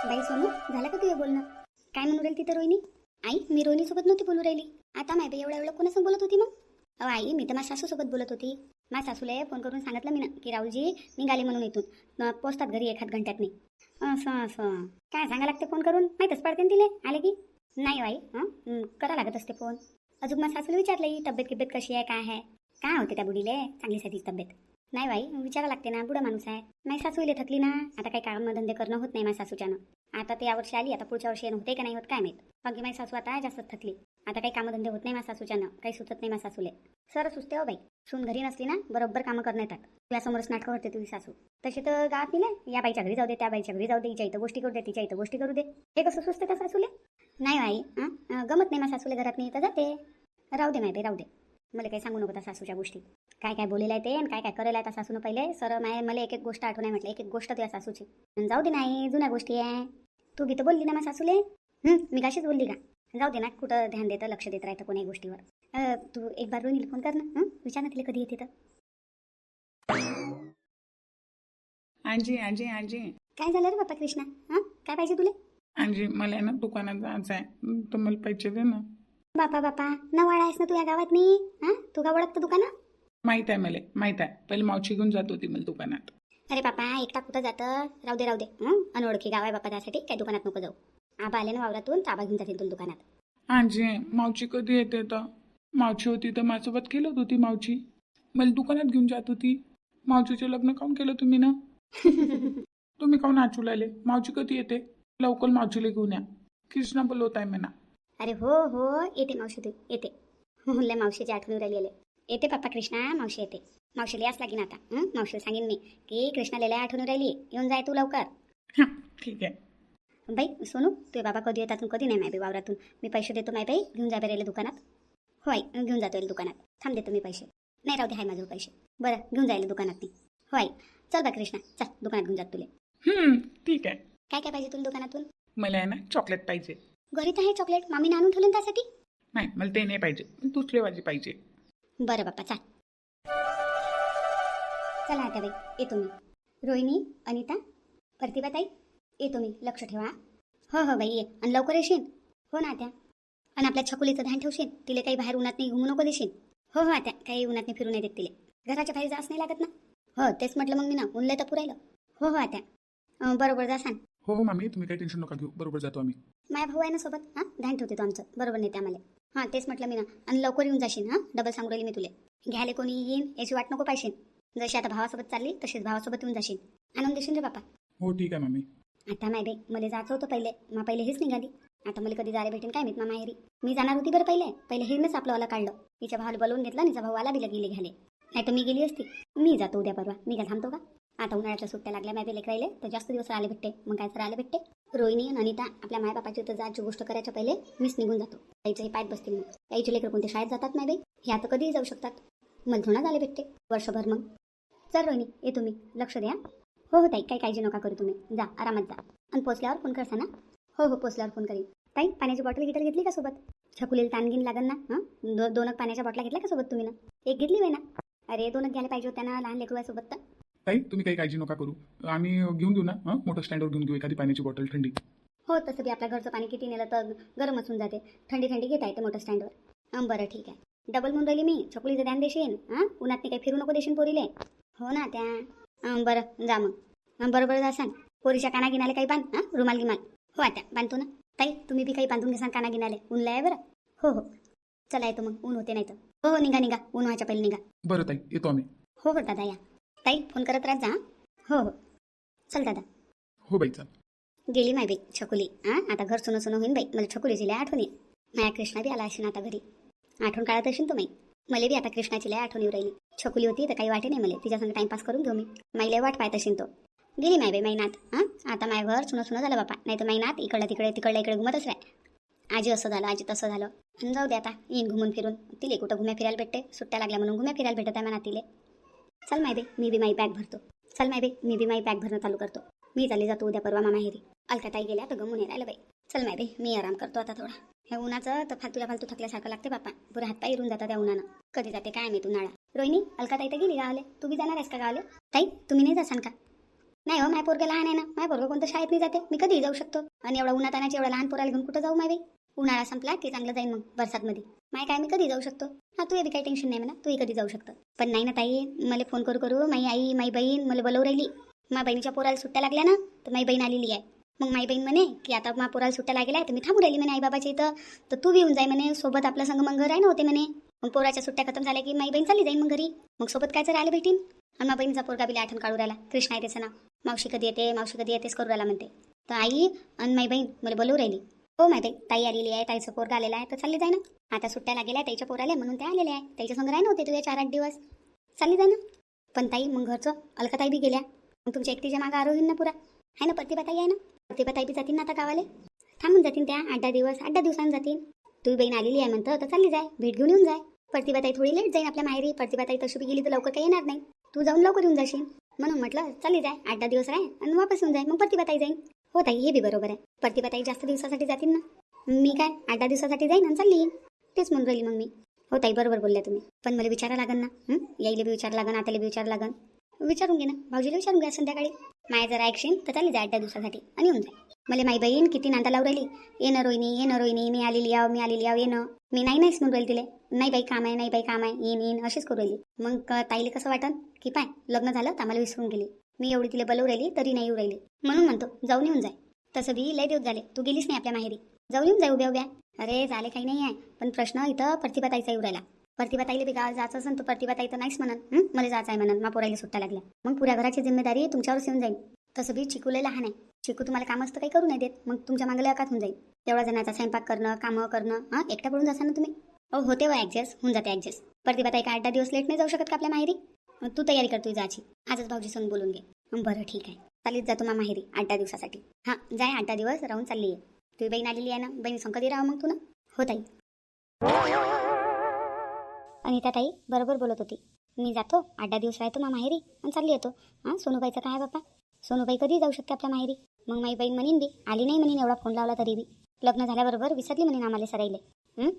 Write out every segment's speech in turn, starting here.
बाई सोनू, झालं का तुझं बोलणं? काय म्हणू राहिली तिथं रोहिणी? आई, मी रोहिणीसोबत नव्हती बोलू राहिली. आता माय बाई एवढ्या कोणासोबत बोलत होती मग? अहो आई, मी तर माझ्या सासूसोबत बोलत होती. माझ्या सासूला फोन करून सांगितलं मी ना की राहुलजी निघाले म्हणून इथून पोचतात घरी 1 घंट्यात नाही. असं असं काय सांगा लागते फोन करून? माहीतच पडते ना तिले आले की. नाही आई, करा लागत असते फोन. अजून माझ्या सासूला विचारलं तब्येत कशी आहे, काय होते त्या बुडीले? चांगली साधी तब्येत नाही बाई, विचारा लागते ना, बुडा माणूस आहे. माझी सासू इले थकली ना, आता काही कामधंदे करणं होत नाही माझ्या सासूच्यानं. आता ते यावर्षी आली, आता पुढच्या वर्षी होते का नाही होत काय माहीत. बाकी माझी सासू आता जास्तच थकली. आता काही कामधंदे होत नाही माझ्या सासूच्यानं, काही सुचत नाही माझ्या सासूले. सर सुचते हो बाई, सून घरी नसली ना बरोबर कामं करणं येतात. तुझ्यासमोरच नाटकं करते तुझी सासू. तशी तर गावात नाही, या बाईच्या घरी जाऊ दे, त्या बाईच्या घरी जाऊ दे, हिच्या इथं गोष्टी करू दे, तिच्या इथं गोष्टी करू दे. हे कसं सुचते त्या सासूले? नाही बाई, गमत नाही माझ्या सासूले घरात नाही तर जाते. राहू दे बाई, राहू दे. मला काही सांगू नको त्या सासूच्या गोष्टी. काय बोलेलं आहे ते आणि काय करेल आहे त्या सासूनं पहिले. सर मला एक गोष्ट आठवण आहे म्हटलं, एक गोष्ट तुझ्या सासूची. जाऊ दे नाही, जुन्या गोष्टी आहे. तू बी तर बोलली ना माझ्या सासूले. मी कशीच बोलली का? जाऊ दे ना, कुठं ध्यान देतं, लक्ष देत राहतं कोणी गोष्टीवर. तू एक बार रोहिणीला फोन कर ना, विचार ना तिला कधी येते तर. आजी आजी आजी काय झालं रे बाप्पा कृष्णा? काय पाहिजे तुला? आजी मला ना दुकानात जायचं आहे, तर मला पैसे दे ना. बापा नवाळा आहेस ना तू या गावात नाही? तू का ओळखतं दुकानं? माहित आहे मला, माहित आहे. पहिले मावशी घेऊन जात होती मला दुकानात. अरे बापा, एकटा कुठं जातं? राहू दे. अनोळखी गाव आहे बापा, त्यासाठी काय दुकानात नको जाऊ. आबा आले ना वावरातून, तर आबा घेऊन जातील तुला दुकानात. आजी मावशी कधी येते तर? मावशी होती तर माझ्यासोबत खेळत होती मावशी. मला दुकानात घेऊन जात होती. मावशीचे लग्न काऊन केलं तुम्ही ना? तुम्ही काऊन नाचू लागले? मावशी कधी येते? लवकर मावशीला घेऊन या. कृष्णा बोलवत आहे म्हणा. अरे हो येते मावशी, तू येते. लय मावशीची आठवण राहिली. येते पप्पा कृष्णा, मावशी येते. मावशीला याच लागेन आता. मावशीला सांगेन मी की कृष्णाला लय आठवण राहिली, येऊन जाय तू लवकर. हां ठीक आहे. बाई सोनू, तुझे बाबा कधी येतात कधी नाही माय बाई वावरातून. मी पैसे देतो माय बाई, घेऊन जा बरेले दुकानात. होय, घेऊन जातो दुकानात. थांब देतो मी पैसे. नाही राहू दे, हाय माझं पैसे. बरं, घेऊन जायला दुकानात नाही. होय, चल बा कृष्णा, चल दुकानात घेऊन जात तुले. ठीक आहे. काय पाहिजे तुला दुकानातून? मला आहे ना चॉकलेट पाहिजे. घरी तर आहे चॉकलेट, मामीने आणून ठेवलं त्यासाठी. नाही मला ते नाही पाहिजे, दुसरे वाजी पाहिजे. बरं बाप्पा, चला आता बाई, येतो मी. रोहिणी, अनिता, प्रतिभा ताई, येतो मी. लक्ष ठेवा. हो बाई, ये आणि लवकर येशील. हो ना आत्या. आणि आपल्या छकुलीचं ध्यान ठेवशील. तिला काही बाहेर उन्हात नाही घुमू नको देशील. हो आत्या, काही उन्हात नाही फिरू नाही देत तिले. घराच्या बाहेर जास नाही लागत ना. हो तेच म्हटलं मग मी ना, उनले तर पुरायलं. हो आत्या, बरोबर जा सांग. हो मामी, तुम्ही काही टेन्शन नका घेऊ, बरोबर जातो आम्ही. माझ्या भाऊ आहे ना सोबत, ध्यान ठेवते तो आमचं, बरोबर नाही आम्हाला. तेच म्हटलं मी ना. आणि लवकर येऊन जाशील. डबल सांगू राहिली मी तुले. घ्यायला कोणी येईन याची वाट नको पाहिजे. जशी आता भावासोबत चालली तशीच भावासोबत येऊन जाशील. आणून देशील रे बापा. हो ठीक आहे मामी. आता माय बाई, मला जायचं होतं पहिले हेच निघाली. आता मला कधी जायला भेटेन काय माहित माहेरी. मी जाणार होती बरं पहिले हेच आपलं वाला काढलं. तिच्या भावाला बोलवून घेतला, तिचा भाऊ आला, बिला गेले घाले. नाही तर मी गेली असती. मी जातो उद्या परवा. मी काय थांबतो का? आता उन्हाळ्याच्या सुट्ट्या लागल्या माय लेक राहिले तर जास्त दिवस राहिले भेटते. मग काय राहिले भेटते. रोहिणी आणि अनिता आपल्या मायबापाची तर जायची गोष्ट करायच्या पहिले मीच निघून जातो. त्याचे पायत बसतील. मग त्याचे लेकर कोणते शाळेत जातात माय बाई, हे आता कधीही जाऊ शकतात. मला थोडा झाले भेटते वर्षभर. मग चल रोहिणी, ये तुम्ही लक्ष द्या. हो ताई, काही काळजी नका करू तुम्ही. जा आरामात जा. आणि पोचल्यावर फोन करसा ना? हो पोचल्यावर फोन करीन. ताई, पाण्याची बॉटल गिटर घेतली का सोबत? छकुलीला ताणगीन लागन ना. दोन पाण्याच्या बॉटला घेतल्या का सोबत तुम्ही ना? एक घेतली बाई ना. अरे 2 घ्यायला पाहिजे होत्या ना, लहान लेकरू आहे सोबत. तर ताई तुम्ही काही काळजी नका करू, आम्ही घेऊन घेऊ ना. मोठं स्टँडवर घेऊन घेऊ एखादी पाण्याची बॉटल थंडी. हो, तसं बी आपल्या घरचं पाणी किती नेलं तर गरम असून जाते. थंडी घेता येते मोठं स्टँडवर. बरं ठीक आहे. डबल म्हणून राहिली मी, छकुलीचं ध्यान देशील. उन्हात काही फिरू नको देशील पोरीले. हो ना त्या. बरं जा मग. बरोबर जा सांग. पोरीच्या काना गिनाले काही बांध. रुमाल गिमाल. हो आता बांधतो ना. ताई तुम्ही बी काही बांधून घ्या काना गिनाले. ऊनला आहे बरं. हो चला येतो मग, ऊन होते नाही तर. हो निघा ऊन व्हायच्या पहिले निघा. बरं ताई, येतो आम्ही. हो दादा या. ताई फोन करत राहत जा. हो चल दादा. हो बाई चल. गेली माय बाई छकुली. आता घर सुनं होईन बाई. मला छकुलीची लय आठवण येईल. माया कृष्णा बी आला असेल आता घरी. आठवण काढत असेल तो माई. मला बी आता कृष्णाची लय आठवण येऊ राहिली. छकुली होती तर काही वाटे नाही मला. तिच्या संग टाइमपास करून घेऊ मी. माई लय वाट पाहत असेल तो. गेली माय बाई नात. आता माय घर सुनं झालं बापा. नाही तर नात इकडला इकडे घुमतच राह. आजी असं झालं, आजी तसं झालं. जाऊ दे आता, येईन घुमून फिरून. तिले कुठं घुम्या फिरायला भेटते. सुट्ट्या लागल्या म्हणून घुम्या फिरायला भेटत आहे म्हणा तिले. चल माय बाई, मी बी माई बॅग भरतो. बॅग भरणं चालू करतो. मी चालली जातो उद्या परवा माहेरी. अलकाताई गेल्या तर गमून राहिलं बाई. चल माय बाई, मी आराम करतो आता थोडा. ह्या उन्हाचं तर फालतू थकल्यासारखं लागते बापा. पुरे हातपाय इरून जातात त्या उन्हानं. कधी जाते काय मी उन्हाळा. रोहिणी, अलकाताई तर गेली गावाले. तू बी जाणार आहेस का गावाले? ताई तुम्ही नाही जासान का? नाही हो, माझ्या पोरगं लहान आहे ना, माझ्या पोरगं कोणतं शाळेत नाही जाते, मी कधीही जाऊ शकतो. आणि एवढा उन्हातानाची एवढा लहान पोराला घेऊन कुठं जाऊ माय बाई? उन्हाळा संपला की चांगलं जाईन मग बरसातमध्ये. माय काय मी कधी जाऊ शकतो. हा, तू बी काही टेन्शन नाही म्हणा, तूही कधी जाऊ शकतो. पण नाही ना ताई, मला फोन करू करू माई आई माई बहीण मला बोलवू राहिली. मा बहिणीच्या पोराला सुट्ट्या लागल्या ना, तर माई बहीण आलेली आहे. मग माई बहीण म्हणे की आता मा पोराला सुट्ट्या लागल्या तर मी थांबू राहिली म्हणे आई बाबाच्या इथं, तर तू बी येऊन जाय म्हणे सोबत, आपल्या संग मग राही नव्हते म्हणे. मग पोराच्या सुट्ट्या खतम झाल्या की माई बहीण चालली जाईन मग घरी, मग सोबत कायचं राहिलं भेटीन. आणि मा बहिणीचा पोरगा बिला आठवण काढू राहिला, कृष्णा आहे त्याचं नाव. मावशी कधी येते मावशी कधी येतेच करू राहिला म्हणते. तर आई आणि माई बहीण मला बोलवू राहिली. हो माई बाई, ताई आलेली आहे, ताईचं पोरगा आलेला आहे, तर चालली जाय ना. आता सुट्ट्या लागलेल्या आहे त्याच्या पोराले म्हणून ते आलेले आहे, त्याच्या संग राही नव्हते तुझ्या 4-8 दिवस, चालली जाय ना. पण ताई मग घरचं अलकाताई बी गेल्या, मग तुमच्या एकटीच्या मागं आरोहीन ना पुरा आहे ना. प्रतिभाताई आहे ना, प्रतिभाताई बी जातील ना आता गावाले, थांबून जातील त्या 8-10 दिवस, 8-10 दिवसांनी जातील. तुझी बहीण आलेली आहे म्हणतं तर चालली जाय, भेट घेऊन येऊन जाय. प्रतिभाताई थोडी लेट जाईन आपल्या माहेरी, प्रतिभाताई तशी बी गेली तर लवकर काही येणार नाही, तू जाऊन लवकर येऊन जाशील. म्हणून म्हटलं चालली जाय, 8-10 दिवस राह आणि वापस येऊन जाय, मग प्रतिभाताई जाईन. हो ताई, हे बी बरोबर आहे, प्रतिभाताई जास्त दिवसासाठी जातील ना, मी काय 8-10 दिवसासाठी जाईन आणि चालली येईन, तेच म्हणून राहिली मग मी. हो ताई, बरोबर बोलल्या तुम्ही, पण मला विचारा लागन ना, यायला बी विचार लागन, आताला बी विचार लागन. विचारून घे ना, भाऊजीला विचारून घ्या संध्याकाळी. माया जर ऐकशील तर चालली जाय 8-10 दिवसासाठी आणि येऊन जाय. मला माई बहीण किती नांदा लावून राहिली, येणं रोहिणी मी आलेली आव येणं. मी नाहीच म्हणून राहिली तिले, नाही बाई काम आहे, नाही बाई काम आहे, येईन अशीच करू राहिली. मग ताईले कसं वाटन की पाय लग्न झालं तर आम्हाला विसरून गेली, मी एवढी तिला बोलवू राहिली तरी नाही येऊ राहिली. म्हणून म्हणतो जाऊन येऊन जाय. तसं बी लय दिवस झाले तू गेलीच नाही आपल्या माहेरी, जाऊन येऊन जाय उभ्या उभ्या. अरे झाले काही नाही आहे, पण प्रश्न इथं प्रतिभाताईचा येऊ राहिला. प्रतिभाताईला बी गावात जायचं असेल तर प्रतिभाताई तर नाहीच म्हणन, मला जायचं आहे म्हणन, मा पोराला सुट्ट्या लागल्या. मग पुऱ्या घराची जिम्मेदारी तुमच्यावरच येऊन जाईल. तसं बी चिकू लय लहान आहे, चिकू तुम्हाला कामच तर काही करू नाही देत, मग तुमच्या मागल्या एकात होऊन जाईल. तेवढा जणाचा स्वयंपाक करणं, कामं करणं, एकटा पडून जासा ना तुम्ही. होते व ॲडजस्ट होऊन जाते ॲडजस्ट. प्रतिभाताई का 8-10 दिवस लेट नाही जाऊ शकत का आपल्या माहेरी? तू तयारी करतोय जायची, आजच भाऊजी संग बोलून घे. बरं ठीक आहे, चालीत जातो मा माहेरी 8-10 दिवसासाठी. हां जाय, 8-10 दिवस राहून चालली आहे. तुझी बहीण आलेली आहे ना, बहिणी संग कधी राहा मग तू ना. हो ताई. अनिता ताई बरोबर बोलत होती, मी जातो 8-10 दिवस राहतो मा माहेरी आणि चालली येतो. सोनूबाईचं काय बापा, सोनूबाई कधी जाऊ शकते आपल्या माहेरी. मग माई बहीण म्हणीन बी आली नाही म्हणीन, एवढा फोन लावला तरी बी लग्न झाल्याबरोबर विसरली म्हणीन आम्हाला सराईले.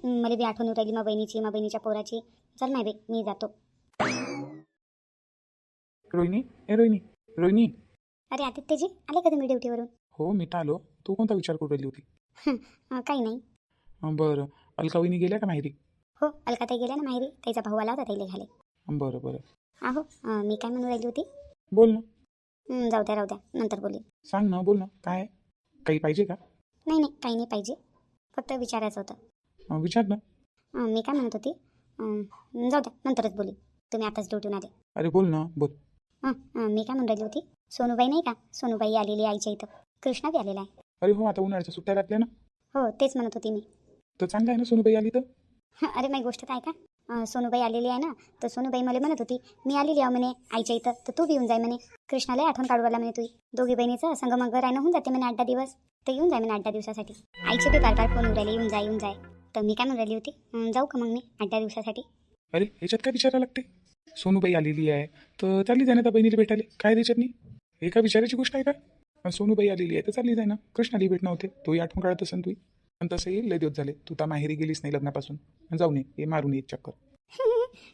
मला बी आठवण राहिली मा बहिणीची, मा बहिणीच्या पोराची. चल माय बाई, मी जातो. रोहिणी. अरे आदित्यजी, आले का तुम्ही ड्युटीवरून? हो मी तर आलो, तू कोणता विचार करू राहिली होती? काही नाही. बरं, अलका वहिनी गेल्या का माहेरी? हो, अलकाताई गेल्या ना माहेरी, त्याचा भाऊ आला होता त्याला घाले. बरं. आहो, मी काय म्हणून राहिली होती. बोल ना. जाऊ द्या नंतर बोलेन. सांग ना, बोल ना, काय काही पाहिजे का? नाही काही नाही पाहिजे, फक्त विचारायचं होतं. विचार ना. मी काय म्हणत होती, जाऊ द्या नंतरच बोली, तुम्ही आताच ड्युटीहून आले. अरे बोल ना, बोल. मी काय म्हणून राहिली होती, सोनूबाई नाही का, सोनूबाई आलेली आईच्या इथं, कृष्णा बी आलेला आहे. अरे हो, आता उन्हाळ्याच्या सुट्ट्या लागल्या ना. हो तेच म्हणत होती मी. तर चांगलं आहे ना, सोनूबाई आली तर. अरे माझी गोष्ट काय का, सोनूबाई आलेली आहे ना, तर सोनूबाई मला म्हणत होती मी आलेली आहे म्हणे आईच्या इथं, तर तू बी येऊन जाय म्हणे. कृष्णाला आठवण काढू आला म्हणे, तुझी दोघी बहिणीचं संगमंग राहणं होऊन जाते म्हणे 8-10 दिवस, तर येऊन जाय म्हणे 8-10 दिवसासाठी. आईचे बी बार फोन उरायले येऊन जाय. तर मी काय म्हणून राहिली होती, जाऊ का मग मी 8-10 दिवसासाठी. अरे ह्याच्यात काय विचारायला लागते, सोनूबाई आलेली आहे तर चालली जाय ना त्या बहिणीला भेटायला, काय त्याच्यात नाही, एका विचारायची गोष्ट आहे का. सोनूबाई आलेली आहे तर चालली जाय ना, कृष्णाली भेटणं होते, तोही आठवण काढत असेल तुही. पण तसंही लय दिवस झाले तू त्या माहेरी गेलीच नाही लग्नापासून, जाऊन ये मारून ये चक्कर.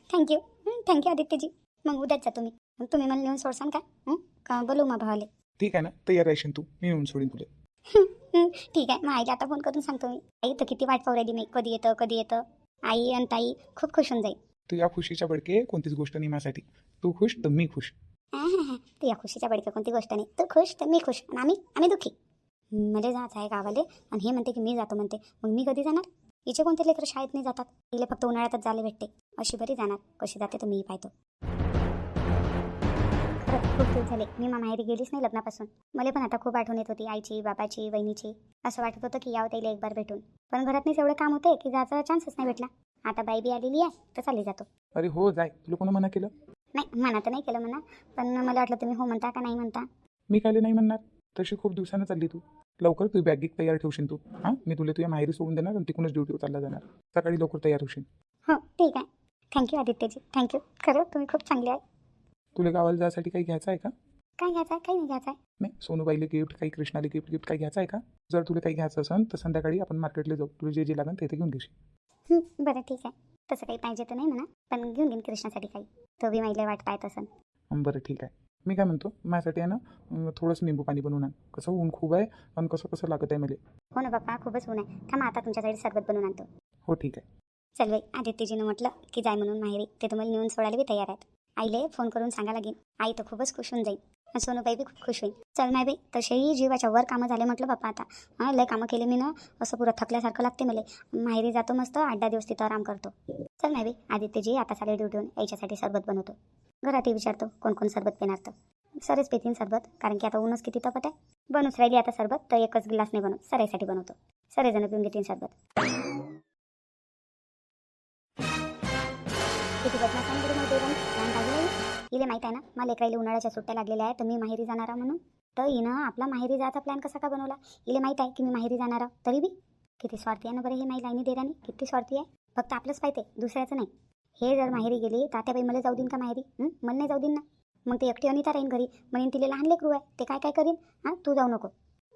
थँक्यू आदित्यजी. मग उद्याच जा तुम्ही मला नेऊन सोडसान का बोलू मा भावाले. ठीक आहे ना, तयार राहशील तू, मी येऊन सोडीन तुला. ठीक आहे, मग आईला आता फोन करून सांगतो मी. आई तर किती वाट पाहू राहिली मी, कधी येतं. आई आणि ताई खूप खुश होऊन जाईल. तू या खुशीच्या बडके कोणतीच गोष्ट नाही माझ्यासाठी, तू खुश तर मी खुश. तू या खुशीच्या बडक्या कोणती गोष्ट नाही, तू खुश तर मी खुश आणि आम्ही दुःखी. मला जायचं आहे गावाले आणि हे म्हणते की मी जातो म्हणते, मग मी कधी जाणार. हिचे कोणते लेकरं शाळेत नाही जातात, तिला फक्त उन्हाळ्यातच जायला भेटते, अशी बरी जाणार, कशी जाते तर मी पाहतो. खरंच खूप दिवस झाले मी माहेरी गेलीच नाही लग्नापासून. मला पण आता खूप आठवण येत होती आईची, बाबाची, बहिणीची. असं वाटत होतं की यावं त्याला एक बार भेटून, पण घरात नाही एवढं काम होते की जायचा चान्सच नाही भेटला. आता बाई बी आलेली आहे तर चालली जातो. अरे हो जाय, तुला कोणा मना केलं? नाही मना तर नाही केलं म्हणा, पण मला वाटलं तुम्ही हो म्हणता का नाही म्हणता. मी काय नाही म्हणणार, तशी खूप दिवसानं चालली तू, लवकर तुझी बॅग तयार ठेवशील तू. मी तुला तुझ्या माहेरी सोडून देणार आणि तिकडूनच ड्युटीवर चालला जाणार, सकाळी लवकर तयार होशील. हो ठीक आहे, थँक्यू आदित्यजी, थँक्यू. खरं तुम्ही खूप चांगले आहे. तुला गावाला जायसाठी काही घ्यायचं आहे का? काय घ्यायचं आहे, काही नाही घ्यायचं आहे. नाही, सोनूबाईला गिफ्ट, काही कृष्णाला गिफ्ट काही घ्यायचं आहे का? जर तुला काही घ्यायचं असेल तर संध्याकाळी आपण मार्केटला जाऊ, तुला जे लागेल ते घेऊन घेशील. बरं ठीक आहे, तसं काही पाहिजे तर नाही म्हणा, पण घेऊन कृष्णासाठी काही, तो बी माईला वाट पाहत असेल. बरं ठीक आहे, मी काय म्हणतो माझ्यासाठी आहे ना थोडंसं निंबू पाणी बनवून आण. कसं ऊन खूप आहे आणि कसं कसं लागत आहे मला. हो ना बाप्पा, खूपच ऊन आहे. थांबा आता तुमच्यासाठी सरबत बनवून आणतो. हो ठीक आहे. चल बाई, आदित्यजीनं म्हटलं की जाय म्हणून माहेरी, ते तुम्हाला नेऊन सोडायला बी तयार आहेत. आईले फोन करून सांगा लागेल. आई तर खूपच खुश होऊन जाईल आणि सोनूबाई बी खूप खुश होईल. चल माय बाई, तसेही जीवाच्या वर कामं झाले म्हटलं बाप्पा आता. हां, लय कामं केले मी ना, असं पुरं थकल्यासारखं लागते मला. माहेरी जातो मस्त 8-10 दिवस तिथं आराम करतो. चल माय बाई, आदित्यजी आता साले ड्युटीहून यायच्यासाठी सरबत बनवतो. घरातही विचारतो कोण कोण सरबत पिणार तर. सरेच पितीन सरबत, कारण की आता ऊनच किती तपत आहे. बनूच राहिली आता सरबत, तर एकच ग्लास नाही बनवत, सराईसाठी बनवतो. सरेजण पिऊन घेतील सरबत. किती बदमाश आहे बरं माझी देवानी. लहान बाजूला इले माहीत आहे ना मला लेकराईला उन्हाळ्याच्या सुट्ट्या लागलेल्या आहे, तर मी माहेरी जाणार आहे म्हणून. तर हिनं आपला माहेरी जायचा प्लॅन कसा का बनवला. इले माहीत आहे की मी माहेरी जाणार आहे, तरी बी किती स्वार्थी आहे ना बरं हे माई लाईनी देरानी. किती स्वार्थी आहे, फक्त आपलंच पाहिजे, दुसऱ्याचं नाही. हे जर माहेरी गेली तर तात्याबाई मला जाऊ देईन का माहेरी? मला नाही जाऊ देईन ना. मग ते एकटी अनिता राहीन घरी, म्हणेन तिला लहान लेकरू आहे, ते काय काय करीन. हां, तू जाऊ नको.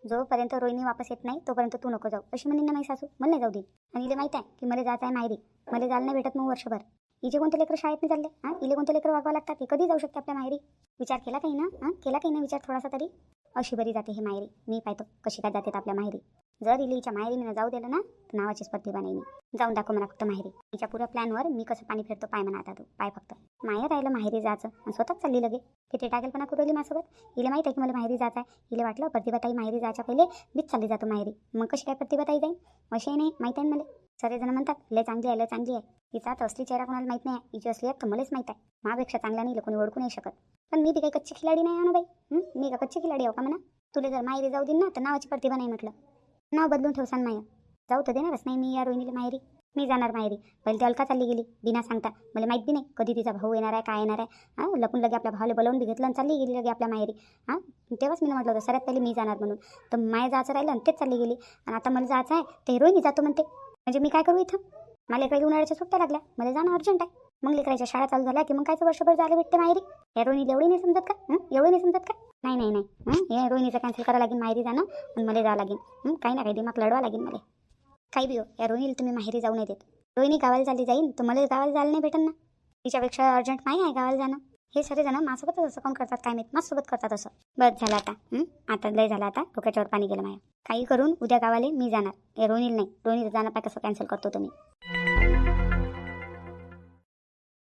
जोपर्यंत रोहिणी वापस येत नाही तोपर्यंत तू नको जाऊ, अशी म्हणेन ना माई सासू. मला नाही जाऊ देईन. आणि इले माहीत आहे की मला जायचं आहे माहेरी, मला जायला नाही भेटत मग वर्षभर. हिचे कोणते लेकरं शाळेत नाही चालले. हां, इले कोणते लेकरं वागवा लागतात, ते कधी जाऊ शकते आपल्या माहेरी. विचार केला काही ना? हां, केला काही ना विचार थोडासा तरी. अशी बरी जाते ही माहेरी, मी पाहतो कशी काय जाते आपल्या माहेरी. जर इले हिच्या माहेरी मी जाऊ दिलं ना तर नावाचीच प्रतिभा नाही. मी जाऊन दाखव म्हणा फक्त माहेरी. तिच्या पुऱ्या प्लॅनवर मी कसं पाणी फिरतो पाय म्हणा. आता तू पाय फक्त. माया राहिलं माहेरी जायचं आणि स्वतःच चालली लगे. किती टाकेलपणा करू राहिली माझ्यासोबत. हिला माहीत आहे की मला माहेरी जायचं आहे. हिला वाटलं प्रतिभाताई माहेरी जायच्या पहिले मीच चालली जातो माहेरी. मग कशी काय प्रतिभाताई जाईन, असे नाही माहीत आहे मला. सगळेजण म्हणतात लय चांगली आहे, लय चांगली आहे. हिचा तर असली चेहरा कोणाला माहीत नाही आहे. हिची असली आहे तर मलाच माहीत आहे. माझ्यापेक्षा चांगला नाही कोणी ओळखू नाही शकत. पण मी ती काही कच्ची खिलाडी नाही आहे ना बाई. मी का कच्ची खिलाडी हो का म्हणा. तुला जर माहेरी जाऊ देईन ना तर नावाची प्रतिभा नाही म्हटलं. नाव बदलून ठेवसान माया. जाऊ तर देणारच नाही मी या रोहिणीला माहेरी. मी जाणार माहेरी. पहिले ती अलका चालली गेली बिना सांगता. मला माहीत बी नाही कधी तिचा भाऊ येणार आहे, काय येणार आहे. हां, लपून लगे आपल्या भावाला बोलावून बी घेतलं आणि चालली गेली लगे आपल्या माहेरी. हां, तेव्हाच मी म्हटलं होतं सगळ्यात पहिले मी जाणार म्हणून. तर माया जायचं राहिलं आणि तेच चालली गेली. आणि आता मला जायचं आहे ते रोहिणी जातो म्हणते. म्हणजे मी काय करू इथं. मला लेकराला उन्हाळ्याच्या सुट्ट्या लागल्या, मला जाणं अर्जंट आहे. मग लेकराच्या शाळा चालू झाल्या की मग कायचं वर्षभर जायला भेटते माहेरी. या रोहिणीला एवढी नाही समजत का? एवढी नाही समजत का? नाही नाही नाही, हे रोहिणीचं कॅन्सल करावं लागेल माहेरी जाणं आणि मला जावं लागेल. काही ना काही दिमाग लढवा लागेल मला. काही बी हो, या रोहिणीला तुम्ही माहेरी जाऊ नाही देत. रोहिणी गावाला चालली जाईन तर मला गावाला जायला नाही भेटन ना. तिच्यापेक्षा अर्जंट नाही आहे गावाला जाणं. हे सगळे जण माझ्यासोबतच असं काम करतात काय माहीत. माझ्यासोबत करतात असं. बस झालं आता. आता लय झालं आता. डोक्याच्यावर पाणी गेलं माया. काही करून उद्या गावाले मी जाणार. हे रोहिणीला नाही. रोहिणीला जाणं पाय कसं कॅन्सल करतो तुम्ही.